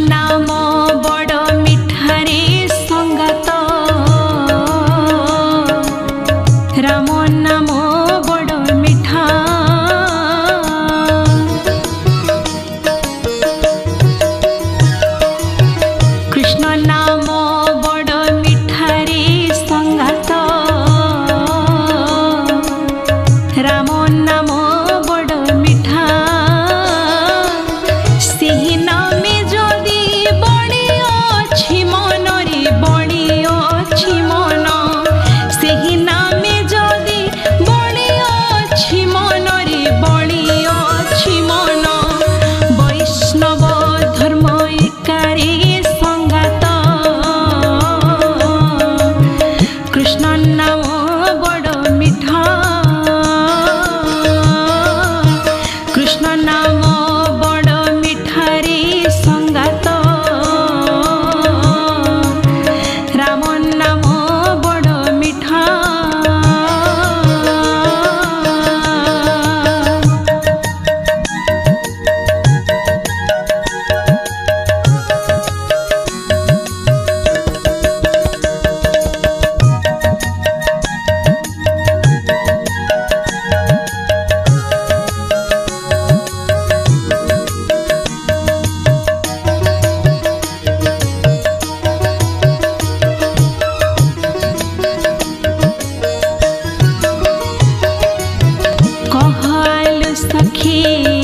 नाम बड़ मिठारे संगात राम नाम बड़ मिठा कृष्ण नाम बड़ मिठारे संगात राम नाम बड़ मिठा सेही नामे जदि बड़ी अछि मन रे बड़ी अछि मन सेही नामे जदि बड़ी अछि मन रे बड़ी अछि मन वैष्णव धर्म एकारे संगात कृष्ण नाम बड़ मिठा कृष्ण नाम बड़ मिठारे संगात राम नाम बड़ मिठा कहल सखी